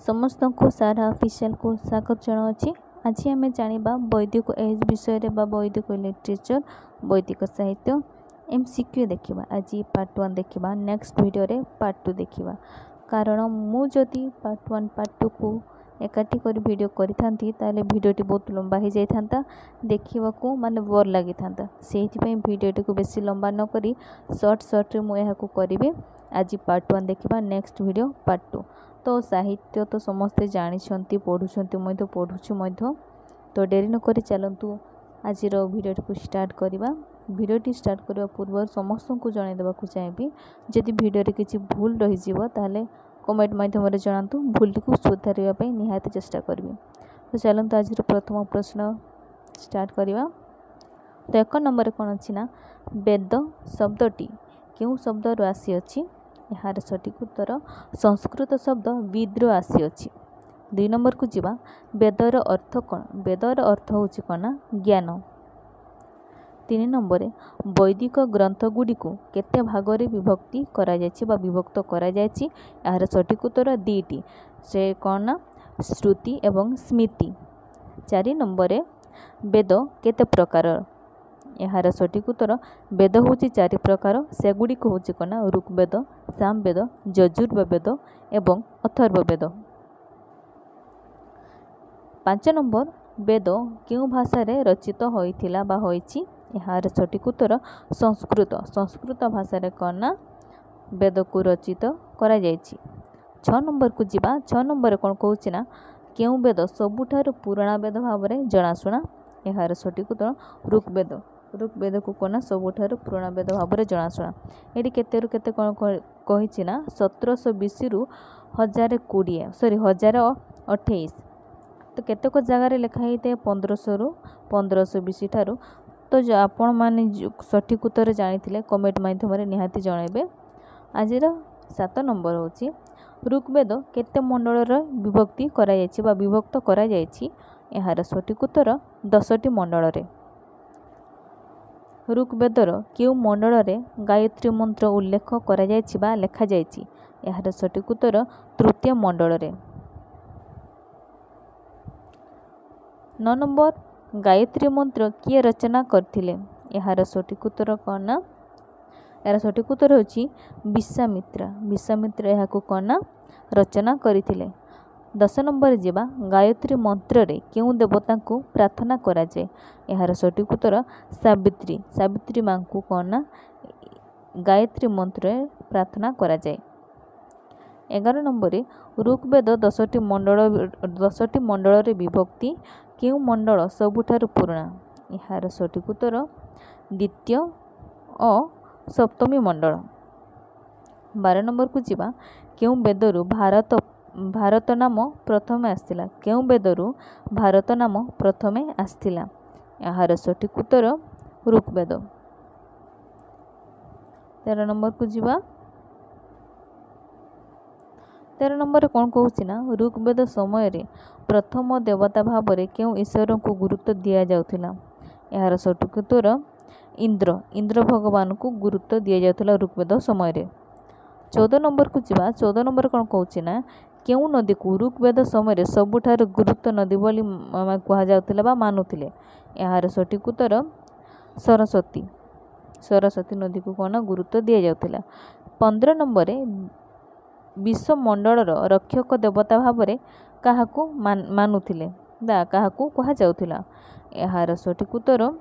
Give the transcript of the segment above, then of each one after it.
समस्त को सारा ऑफिशियल को स्वागत जनावि। आज आम जाना वैदिक एज विषय वैदिक लिटरेचर वैदिक साहित्य MCQ देखा। आज पार्ट 1 देखा, नेक्स्ट वीडियो रे पार्ट 2 देखा। कारण मुझे पार्ट 1 पार्ट 2 को एकाठी कर वीडियो करी वीडियोटी बहुत लंबा हो जाता, देखा माने बोर लगी था। से वीडियोटी को बेसी लंबा न करी सर्ट मुझे करी। आज पार्ट 1 देखा, नेक्स्ट वीडियो पार्ट 2। तो साहित्य तो समस्ते जानी पढ़ुं पढ़ुँ, तो डेरी न करी चलतु आज वीडियो को स्टार्ट करवा। वीडियोटी स्टार्ट करने पूर्व समस्त को जनईदेवा चाहिए, जदि वीडियो किसी भूल रही ताले कमेंट माध्यम जनातु, भूल को सुधारवाई निहाती चेष्टा करी। तो चलतु आज प्रथम प्रश्न स्टार्ट करवा। तो 1 नंबर कौन अच्छी ना, वेद शब्दटी क्यों शब्द रू आसी अछि? यार सठिक उत्तर संस्कृत शब्द विद्रो आसी अछि। 2 नंबर को जीवा, वेदर अर्थ कौन? वेदर अर्थ होछि कौन ना, ज्ञान। 3 नंबर वैदिक ग्रंथ गुडी को केते भागरे विभक्ति करा जायछि बा विभक्त करा जायछि? यार सठिक उत्तर 2टी, से कौन ना, श्रुति एवं स्मृति। 4 नंबर वेद केते प्रकार? यार सठिक उत्तर वेद होछि 4 प्रकार, सेगुड़ी को होछि कौन? ऋग्वेद, सामवेद, यजुर्वेद एवं अथर्ववेद। 5 नंबर वेद क्यों भाषा रे रचित होइथिला बा होइछि? यार सठिक उत्तर संस्कृत। संस्कृत भाषा रे कौन ना, वेद को रचित करा जायछि। 6 नंबर को जीवा। 6 नंबर कौन कहउछि ना, क्यों वेद सबुठारु पुराणा वेद भाव रे जनाशुना? यार सठिक उत्तर ऋग्वेद। ऋग्वेद को कौन सबुठारु पुराणा वेद भाव रे जनाशुना। एटी केतेरु केते कौन कहिछि ना, 1720 रु 1028। तो केतेक जगार लिखाई थे 1500 रु 1520 ठारू। तो जो आपण माने सठिक उत्तर जानी कमेंट माध्यम निहाती जनइबे। आज 7 नंबर होछि, ऋग्वेद केते मंडल विभक्ति करा जायछि बा विभक्त करा जायछि? यार सठिक उत्तर 10टी मंडल रे। ऋग्वेदर क्यों मंडल रे गायत्री मंत्र उल्लेख करा जायछि बा लेखा जायछि? यार सठिक उत्तर 3य मंडल रे। 9 नंबर गायत्री मंत्र किए रचना करथिले? यार सठिक उत्तर कौन ना, यार सठिक उत्तर होछि विश्वामित्र। विश्वामित्र यह को कौन ना रचना करथिले। 10 नंबर जीवा, गायत्री मंत्र रे क्यों देवता को प्रार्थना करा जाए? यार सठिक उत्तर सावित्री। सावित्री मां को कौन ना गायत्री मंत्र रे प्रार्थना करा जाए। 11 नंबर ऋग्वेद 10टी मंडल रे विभक्ति, क्यों मंडल सबुठारु पुराणा? यार सठिक उत्तर 2य और 7मी मंडल। 12 नंबर को जीवा, क्यों वेदरु भारत नाम प्रथमे आसथिला? क्यों वेदरु भारत नाम प्रथमे आसथिला? यार सठिक उत्तर ऋग्वेद। 13 नंबर को जीवा। 13 नंबर कौन कहउछि ना, ऋग्वेद समय रे प्रथम देवता भाव रे क्यों ईश्वर को गुरुत्व दिया जाउथिला? यार सठिक उत्तर इंद्र। इंद्र भगवान को गुरुत्व दिया जाउथिला ऋग्वेद समय रे। 14 नंबर को जीवा। 14 नंबर कौन कहउछि ना, क्यों नदी को ऋग्वेद समय रे सबुठार गुरुत्व नदी बोली कहा जाउथिला बा मानुथिले? यार सठिक उत्तर सरस्वती। सरस्वती नदी को कौन गुरुत्व दिया जाउथिला। 15 नंबर विश्वमंडल रक्षक देवता भाव रे काहाकू मानुथिले बा काहाकू कहा जाउथिला? यार सठिक उत्तर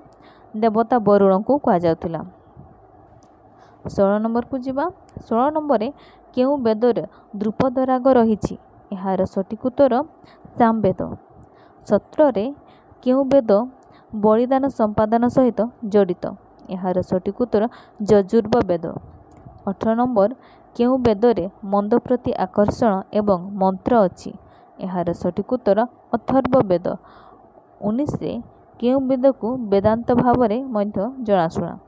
देवता वरुण को कहा जाउथिला। 16 नंबर को जीवा। 16 नंबर क्यों वेद रे द्रुपद राग रहिछि? यार सठिक उत्तर सामवेद। 17 क्यों वेद बलिदान संपादन सहित जड़ित? यार सठिक उत्तर यजुर्वेद। 18 नंबर क्यों वेद रे मंद प्रति आकर्षण एवं मंत्र अछि? यार सठिक उत्तर अथर्ववेद। 19 क्यों वेद को वेदांत भाव रे मध्य जनाशुना?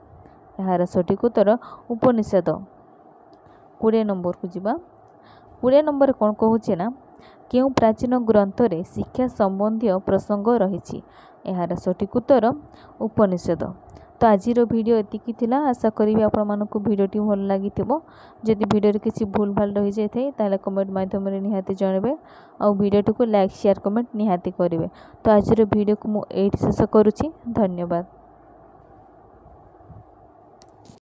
यार सठिक उत्तर उपनिषद। 20 नंबर को जीवा। 20 नंबर कौन कहउछि ना, क्यों प्राचीन ग्रंथ रे शिक्षा संबंधी प्रसंग रहिछि? यार सठिक उत्तर उपनिषद। तो आजिर वीडियो एतिकी थिला। आशा करी आपण मानकु वीडियोटी भल लागिथिबो। जदि वीडियो किसी भूल भाल रही जाए ताले कमेंट माध्यम निहाती जनबे और वीडियोटी को लाइक शेयर कमेंट निहाती करेंगे। तो आजिर वीडियो को मुझे शेष करुच्ची। धन्यवाद।